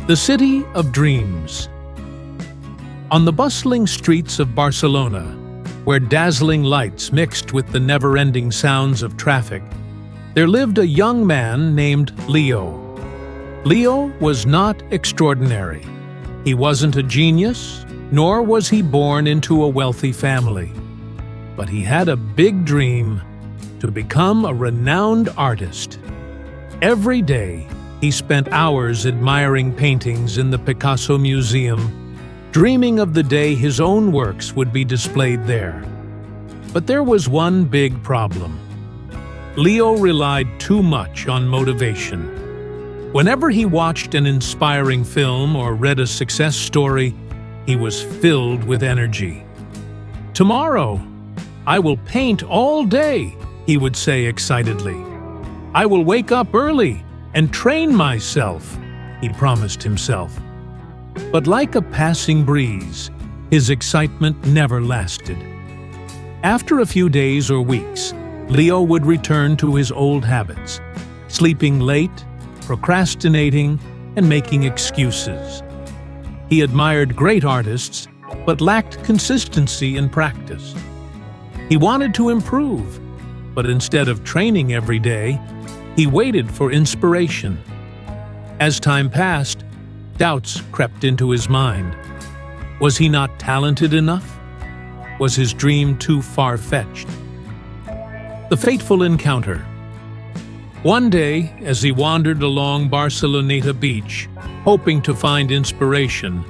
The City of Dreams. On the bustling streets of Barcelona, where dazzling lights mixed with the never-ending sounds of traffic, there lived a young man named Leo. Leo was not extraordinary. He wasn't a genius, nor was he born into a wealthy family. But he had a big dream: to become a renowned artist. Every day, he spent hours admiring paintings in the Picasso Museum, dreaming of the day his own works would be displayed there. But there was one big problem. Leo relied too much on motivation. Whenever he watched an inspiring film or read a success story, he was filled with energy. "Tomorrow, I will paint all day," he would say excitedly. "I will wake up early and train myself," he promised himself. But like a passing breeze, his excitement never lasted. After a few days or weeks, Leo would return to his old habits, sleeping late, procrastinating, and making excuses. He admired great artists, but lacked consistency in practice. He wanted to improve, but instead of training every day, he waited for inspiration. As time passed, doubts crept into his mind. Was he not talented enough? Was his dream too far-fetched? The Fateful Encounter. One day, as he wandered along Barcelona beach, hoping to find inspiration,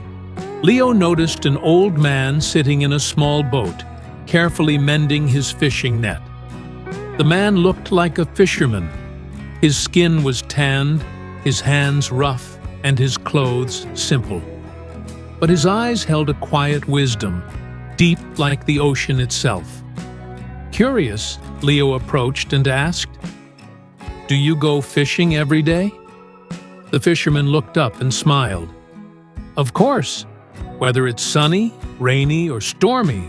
Leo noticed an old man sitting in a small boat, carefully mending his fishing net. The man looked like a fisherman. His skin was tanned, his hands rough, and his clothes simple. But his eyes held a quiet wisdom, deep like the ocean itself. Curious, Leo approached and asked, "Do you go fishing every day?" The fisherman looked up and smiled. "Of course. Whether it's sunny, rainy, or stormy,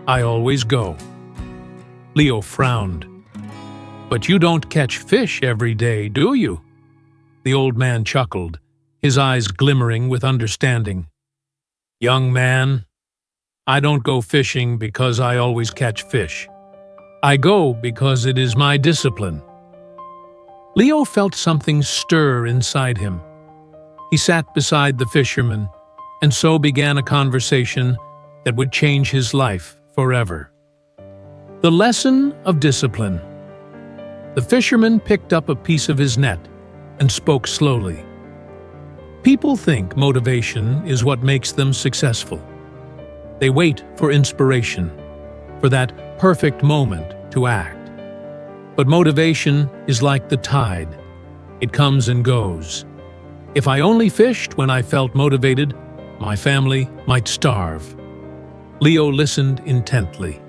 I always go." Leo frowned. "But you don't catch fish every day, do you?" The old man chuckled, his eyes glimmering with understanding. "Young man, I don't go fishing because I always catch fish. I go because it is my discipline." Leo felt something stir inside him. He sat beside the fisherman, and so began a conversation that would change his life forever. The lesson of discipline. The fisherman picked up a piece of his net and spoke slowly. People think motivation is what makes them successful. They wait for inspiration, for that perfect moment to act. But motivation is like the tide. It comes and goes. If I only fished when I felt motivated, my family might starve. Leo listened intently.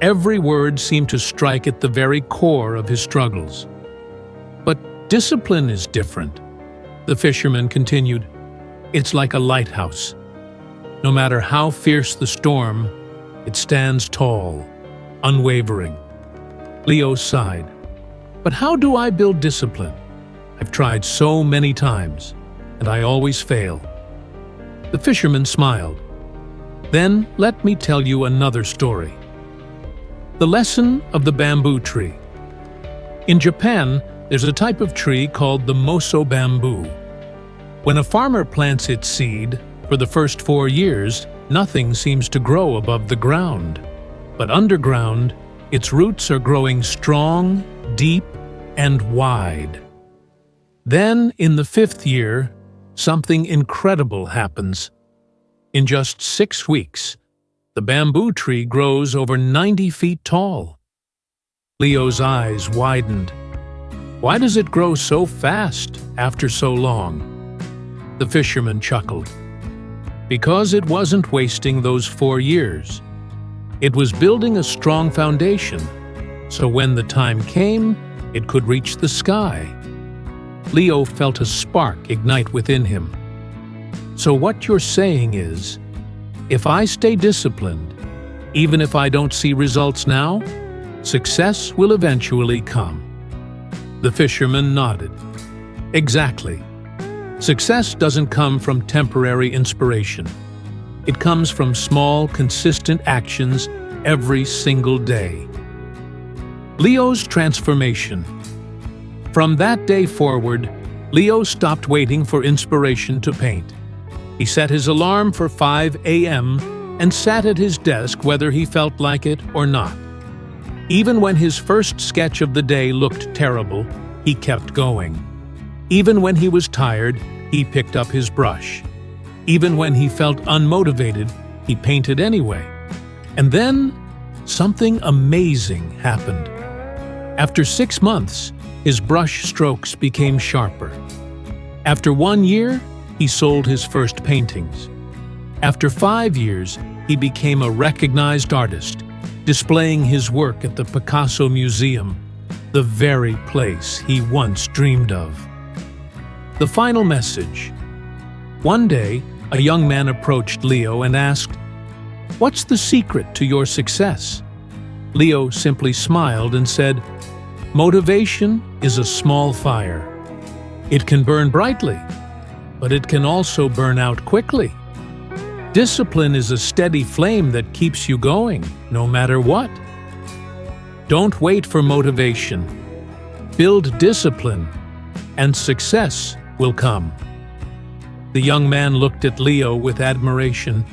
Every word seemed to strike at the very core of his struggles. "But discipline is different," the fisherman continued. "It's like a lighthouse. No matter how fierce the storm, it stands tall, unwavering." Leo sighed. "But how do I build discipline? I've tried so many times, and I always fail." The fisherman smiled. "Then let me tell you another story. The lesson of the bamboo tree. In Japan, there's a type of tree called the Moso bamboo. When a farmer plants its seed, for the first 4 years, nothing seems to grow above the ground. But underground, its roots are growing strong, deep, and wide. Then, in the 5th year, something incredible happens. In just 6 weeks, the bamboo tree grows over 90 feet tall." Leo's eyes widened. "Why does it grow so fast after so long?" The fisherman chuckled. "Because it wasn't wasting those 4 years. It was building a strong foundation, so when the time came, it could reach the sky." Leo felt a spark ignite within him. "So what you're saying is, if I stay disciplined, even if I don't see results now, success will eventually come." The fisherman nodded. "Exactly. Success doesn't come from temporary inspiration. It comes from small, consistent actions every single day. Leo's transformation. From that day forward, Leo stopped waiting for inspiration to paint. He set his alarm for 5 a.m. and sat at his desk whether he felt like it or not. Even when his first sketch of the day looked terrible, he kept going. Even when he was tired, he picked up his brush. Even when he felt unmotivated, he painted anyway. And then, something amazing happened. After 6 months, his brush strokes became sharper. After 1 year, he sold his first paintings. After 5 years, he became a recognized artist, displaying his work at the Picasso Museum, the very place he once dreamed of. The final message. One day, a young man approached Leo and asked, "What's the secret to your success?" Leo simply smiled and said, "Motivation is a small fire. It can burn brightly, but it can also burn out quickly. Discipline is a steady flame that keeps you going, no matter what. Don't wait for motivation. Build discipline, and success will come." The young man looked at Leo with admiration,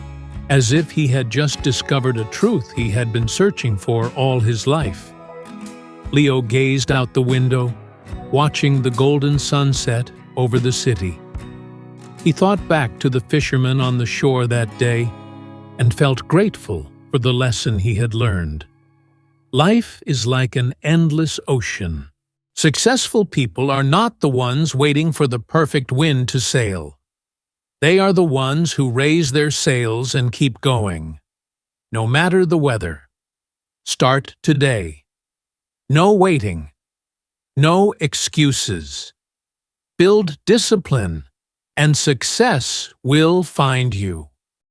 as if he had just discovered a truth he had been searching for all his life. Leo gazed out the window, watching the golden sunset over the city. He thought back to the fisherman on the shore that day and felt grateful for the lesson he had learned. Life is like an endless ocean. Successful people are not the ones waiting for the perfect wind to sail. They are the ones who raise their sails and keep going, no matter the weather. Start today. No waiting. No excuses. Build discipline, and success will find you.